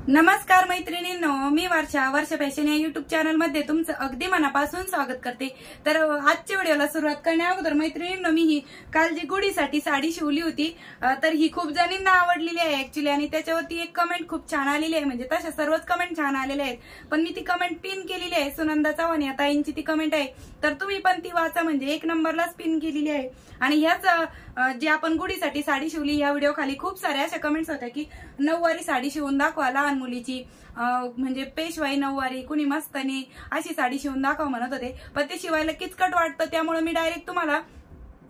नमस्कार मैत्रिणींनो, मी वर्षा फॅशन या युट्यूब चॅनल मध्ये तुमचं अगदी मनापासून स्वागत करते। तर आजच्या व्हिडिओला सुरुवात करण्या अगोदर मैत्रिणींनो, मी ही काल जी गुढीसाठी साडी शिवली होती तर ही खूप जणींना आवडलेली आहे ऍक्च्युअली, आणि त्याच्यावरती एक कमेंट खूप छान आलेली आहे। म्हणजे तशा सर्वच कमेंट छान आलेले आहेत, पण मी ती कमेंट पिन केलेली आहे। सुनंदा चव्हाण या ताईंची ती कमेंट आहे, तर तुम्ही पण ती वाचा, म्हणजे एक नंबरलाच पिन केलेली आहे। आणि ह्याच जी आपण गुढीसाठी साडी शिवली या व्हिडिओ खाली खूप साऱ्या अशा कमेंट्स होत्या की नऊवारी साडी शिवून दाखवा लहान मुलीची, म्हणजे पेशवाई नऊवारी, कुणी मस्तानी अशी साडी शिवून दाखवा म्हणत होते। पण ते शिवायला किचकट वाटतं, त्यामुळे मी डायरेक्ट तुम्हाला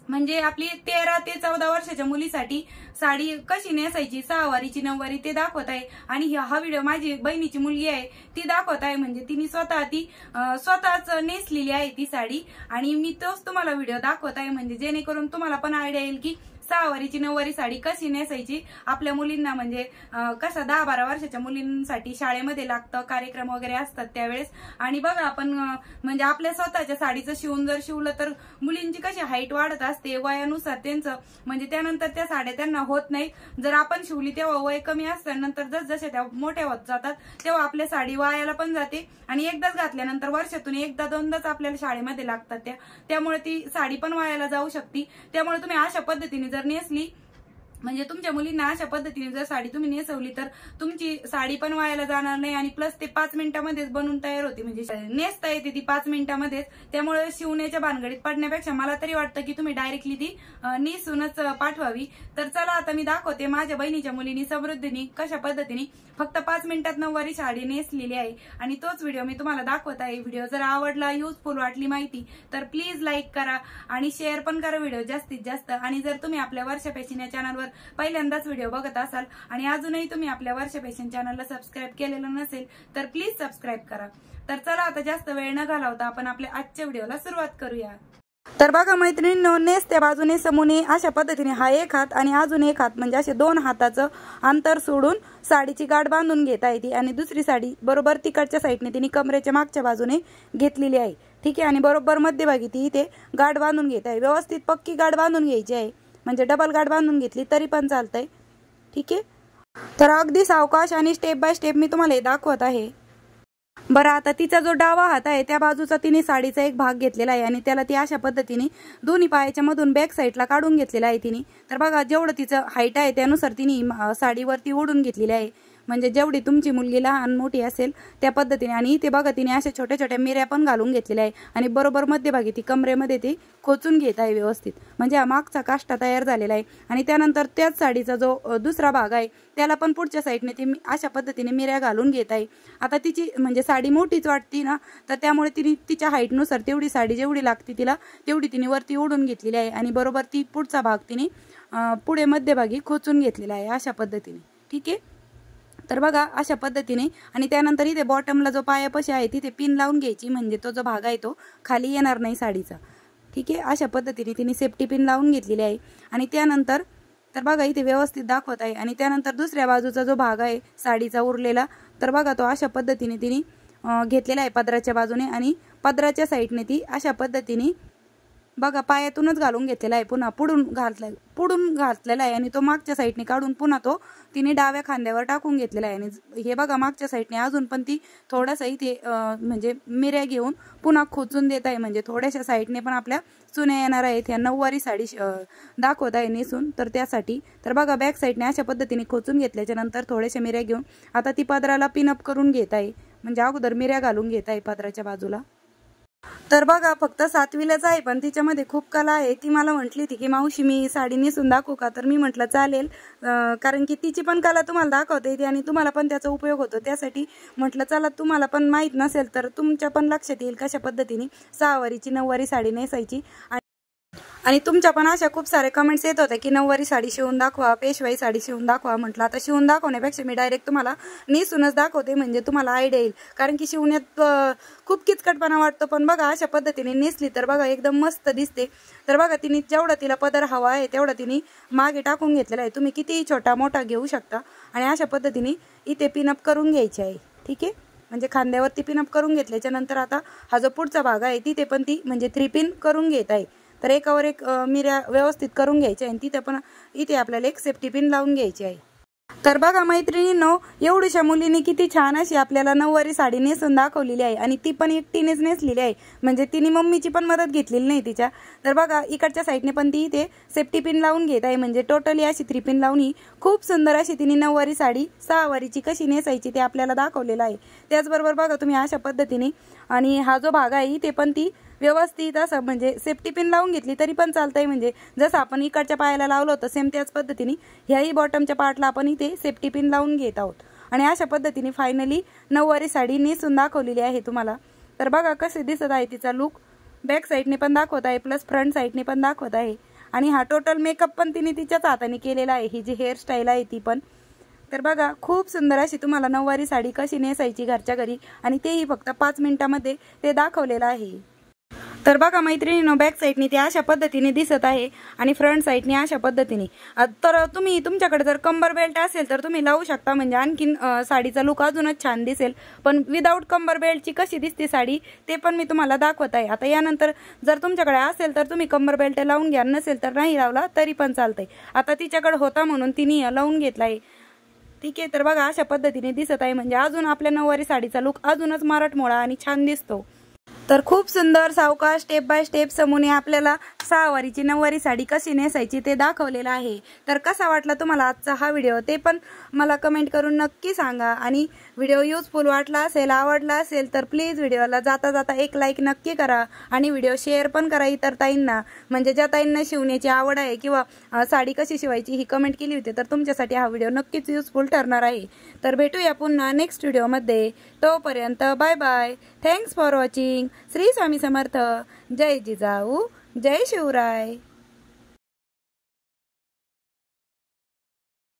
म्हणजे आपली 13 ते 14 वर्षाच्या मुलीसाठी साडी कशी नेसायची, सहावारीची नऊवारी ते दाखवत आहे। आणि हा व्हिडिओ माझी बहिणीची मुलगी आहे ती दाखवत आहे, म्हणजे तिने स्वतःच नेसलेली आहे ती साडी, आणि मी तोच तुम्हाला व्हिडिओ दाखवत आहे, म्हणजे जेणेकरून तुम्हाला पण आयडिया येईल की सहावारीची नऊवारी साडी कशी नेसायची आपल्या मुलींना। म्हणजे कसं 10-12 वर्षाच्या मुलींसाठी शाळेमध्ये लागतं, कार्यक्रम वगैरे असतात त्यावेळेस। आणि बघा आपण म्हणजे आपल्या स्वतःच्या साडीचं शिवून जर शिवलं तर मुलींची कशी हाईट वाढत असते वयानुसार त्यांचं, म्हणजे त्यानंतर त्या साड्या त्यांना होत नाही। जर आपण शिवली तेव्हा वय कमी असतं, नंतर जसजसे त्या मोठ्या होत जातात तेव्हा आपल्या साडी वायाला पण जाते, आणि एकदाच घातल्यानंतर वर्षातून एकदा दोनदाच आपल्याला शाळेमध्ये लागतात त्यामुळे ती साडी पण वायाला जाऊ शकते। त्यामुळे तुम्ही अशा पद्धतीने जर नेसली, म्हणजे तुमच्या मुलींना अशा पद्धतीने जर साडी तुम्ही नेसवली तर तुमची साडी पण वायाला जाणार नाही, आणि प्लस ते 5 मिनिटांमध्येच बनून तयार होते, म्हणजे नेसता येते ती 5 मिनिटांमध्येच। त्यामुळे शिवण्याच्या भानगडीत पडण्यापेक्षा मला तरी वाटतं की तुम्ही डायरेक्टली ती नेसूनच पाठवावी। तर चला आता मी दाखवते माझ्या बहिणीच्या मुलीनी समृद्धीनी कशा पद्धतीने फक्त 5 मिनिटात नऊवारी साडी नेसलेली आहे, आणि तोच व्हिडिओ मी तुम्हाला दाखवत आहे। व्हिडिओ जर आवडला, युजफुल वाटली माहिती, तर प्लीज लाईक करा आणि शेअर पण करा व्हिडिओ जास्तीत जास्त। आणि जर तुम्ही आपल्या वर्षा फॅशन या चॅनलवर पहिल्यांदाच व्हिडिओ बघत असाल आणि अजूनही तुम्ही आपल्या वर्षा फॅशन चॅनलला सबस्क्राईब केलेलं नसेल तर प्लीज सबस्क्राईब करा। तर चला आता जास्त वेळ न घालवता आपण आपल्या आजच्या व्हिडिओला सुरुवात करूया। तर बघा मैत्रिणींनो, नेसत्या बाजूने समोने अशा पद्धतीने हा एक हात आणि अजून एक हात, म्हणजे असे 2 हाताचं अंतर सोडून साडीची गाठ बांधून घेता येते, आणि दुसरी साडी बरोबर तिकडच्या साईडने तिने कमरेच्या मागच्या बाजूने घेतलेली आहे, ठीक आहे। आणि बरोबर मध्यभागी ती इथे गाठ बांधून घेत आहे, व्यवस्थित पक्की गाठ बांधून घ्यायची आहे, म्हणजे डबल गाठ बांधून घेतली तरी पण चालतंय, ठीक आहे। तर अगदी सावकाश आणि स्टेप बाय स्टेप मी तुम्हाला हे दाखवत आहे। बरं, आता तिचा जो डावा हात आहे त्या बाजूचा तिने साडीचा एक भाग घेतलेला आहे, आणि त्याला ती अशा पद्धतीने दोन्ही पायाच्या मधून बॅक साईडला काढून घेतलेला आहे तिने। तर बघा जेवढं तिचं हाईट आहे त्यानुसार तिने साडीवरती ओढून घेतलेली आहे, म्हणजे जेवढी तुमची मुलगी लहान मोठी असेल त्या पद्धतीने। आणि इथे बघा तिने अशा छोट्या छोट्या मिऱ्या पण घालून घेतलेल्या आहे, आणि बरोबर मध्यभागी ती कमरेमध्ये ती खोचून घेत आहे व्यवस्थित, म्हणजे हा मागचा काष्टा तयार झालेला आहे। आणि त्यानंतर त्याच साडीचा जो दुसरा भाग आहे त्याला पण पुढच्या साईडने ती अशा पद्धतीने मिऱ्या घालून घेत आहे। आता तिची म्हणजे साडी मोठीच वाटती ना, तर त्यामुळे तिने तिच्या हाईटनुसार तेवढी साडी जेवढी लागते तिला तेवढी तिने वरती ओढून घेतलेली आहे, आणि बरोबर ती पुढचा भाग तिने पुढे मध्यभागी खोचून घेतलेला आहे अशा पद्धतीने, ठीक आहे। तर बघा अशा पद्धतीने, आणि त्यानंतर इथे बॉटमला जो पायापाशी आहे तिथे पिन लावून घ्यायची, म्हणजे तो जो भाग आहे तो खाली येणार नाही साडीचा, ठीक आहे। अशा पद्धतीने तिने सेफ्टी पिन लावून घेतलेली आहे। आणि त्यानंतर तर बघा इथे व्यवस्थित दाखवत आहे, आणि त्यानंतर दुसऱ्या बाजूचा जो भाग आहे साडीचा उरलेला, तर बघा तो अशा पद्धतीने तिने घेतलेला आहे पदराच्या बाजूने, आणि पदराच्या साईडने ती अशा पद्धतीने बघा पायातूनच घालून घेतलेला आहे, पुन्हा पुढून घातलेला आहे, आणि तो मागच्या साईडने काढून पुन्हा तो तिने डाव्या खांद्यावर टाकून घेतलेला आहे। आणि हे बघा मागच्या साईडने अजून पण ती थोडासा इथे म्हणजे मिऱ्या घेऊन पुन्हा खोचून देत आहे, म्हणजे थोड्याशा साईडने पण आपल्या चुन्या येणार आहेत। ह्या नऊवारी साडी दाखवत आहे नेसून, तर त्यासाठी तर बघा बॅक साईडने अशा पद्धतीने खोचून घेतल्याच्या नंतर थोड्याशा मिऱ्या घेऊन आता ती पदराला पिनअप करून घेत आहे, म्हणजे अगोदर मिऱ्या घालून घेत आहे पदराच्या बाजूला। तर बघा फक्त 7वीलाच आहे, पण तिच्यामध्ये खूप कला आहे। ती मला म्हटली होती की मावशी मी साडी नेसून दाखवू का, तर मी म्हटलं चालेल, कारण की तिची पण कला तुम्हाला दाखवता येते आणि तुम्हाला पण त्याचा उपयोग होतो, त्यासाठी म्हटलं चला तुम्हाला पण माहीत नसेल तर तुमच्या पण लक्षात येईल कशा पद्धतीने सहावारीची नऊवारी साडी नेसायची। आणि तुमच्या पण अशा खूप सारे कमेंट्स येत होते की नऊवारी साडी शिवून दाखवा, पेशवाई साडी शिवून दाखवा। म्हटलं आता शिवून दाखवण्यापेक्षा मी डायरेक्ट तुम्हाला नेसूनच दाखवते, म्हणजे तुम्हाला आयडिया येईल, कारण की शिवण्यात खूप किचकटपणा वाटतो, पण बघा अशा पद्धतीने नेसली तर बघा एकदम मस्त दिसते। तर बघा तिने जेवढा तिला पदर हवा आहे तेवढा तिने मागे टाकून घेतलेला आहे, तुम्ही कितीही छोटा मोठा घेऊ शकता। आणि अशा पद्धतीने इथे पिनअप करून घ्यायची आहे, ठीक आहे, म्हणजे खांद्यावरती पिनअप करून घेतल्याच्या नंतर आता हा जो पुढचा भाग आहे तिथे पण ती म्हणजे 3 पिन करून घेत आहे। तर एकावर एक मिऱ्या व्यवस्थित करून घ्यायच्या, आणि तिथे पण इथे आपल्याला एक सेफ्टी पिन लावून घ्यायची आहे। तर बघा मैत्रिणींनो, एवढ्याशा मुलीने किती छान अशी आपल्याला नऊवारी साडी नेसून दाखवलेली आहे आणि ती पण एकटीनेच नेसलेली आहे, म्हणजे तिने मम्मीची पण मदत घेतलेली नाही तिच्या. तर बघा इकडच्या साईडने पण ती इथे सेफ्टी पिन लावून घेत आहे, म्हणजे टोटली अशी 3 पिन लावून ही खूप सुंदर अशी तिने नऊवारी साडी 6 वारीची कशी नेसायची ते आपल्याला दाखवलेलं आहे. त्याचबरोबर बघा तुम्ही अशा पद्धतीने, आणि हा जो भाग आहे ते पण ती व्यवस्थित असं म्हणजे सेफ्टी पिन लावून घेतली तरी पण चालतंय, म्हणजे जसं आपण इकडच्या पायाला लावलं होतं सेम त्याच पद्धतीने ह्याही बॉटमच्या पार्टला आपण इथे सेफ्टी पिन लावून घेत आहोत. आणि अशा पद्धतीने फायनली नऊवारी साडी नेसून दाखवलेली आहे तुम्हाला. तर बघा कसे दिसत आहे तिचा लुक, बॅक साईडने पण दाखवत आहे प्लस फ्रंट साईडने पण दाखवत आहे. आणि हा टोटल मेकअप पण तिने तिच्याच हाताने केलेला आहे, ही जी हेअरस्टाईल आहे ती पण. तर बघा खूप सुंदर अशी तुम्हाला नऊवारी साडी कशी नेसायची घरच्या घरी, आणि तेही फक्त 5 मिनिटांमध्ये ते दाखवलेलं आहे. तर बघा मैत्रिणींनो, बॅक साईडने ते अशा पद्धतीने दिसत आहे आणि फ्रंट साईडने अशा पद्धतीने. तर तुम्ही तुमच्याकडे जर कंबर बेल्ट असेल तर तुम्ही लावू शकता, म्हणजे आणखीन साडीचा लुक अजूनच छान दिसेल. पण विदाऊट कंबर बेल्टची कशी दिसते साडी ते पण मी तुम्हाला दाखवत आहे. आता यानंतर जर तुमच्याकडे असेल तर तुम्ही कंबर बेल्ट लावून घ्या, नसेल तर नाही लावला तरी पण चालतंय. आता तिच्याकडे होता म्हणून तिने लावून घेतला आहे, ठीक आहे. तर बघा अशा पद्धतीने दिसत आहे, म्हणजे अजून आपल्या नऊवारी साडीचा लुक अजूनच मराठमोळा आणि छान दिसतो. तर खूप सुंदर सावकाश स्टेप बाय स्टेप समूने आपल्याला 6 वारीची नऊवारी साडी कशी नेसायची ते दाखवलेलं आहे. तर कसा वाटला तुम्हाला आजचा हा व्हिडिओ ते पण मला कमेंट करून नक्की सांगा. आणि व्हिडिओ युजफुल वाटला असेल, आवडला असेल तर प्लीज व्हिडिओला जाता जाता एक लाईक नक्की करा आणि व्हिडिओ शेअर पण करा इतर ताईंना, म्हणजे ज्या ताईंना शिवण्याची आवड आहे किंवा साडी कशी शिवायची ही कमेंट केली होती तर तुमच्यासाठी हा व्हिडिओ नक्कीच युजफुल ठरणार आहे. तर भेटूया पुन्हा नेक्स्ट व्हिडिओमध्ये. तोपर्यंत bye bye. Thanks for watching. Shri Swami Samarth. जय जिजाऊ, जय शिवराय.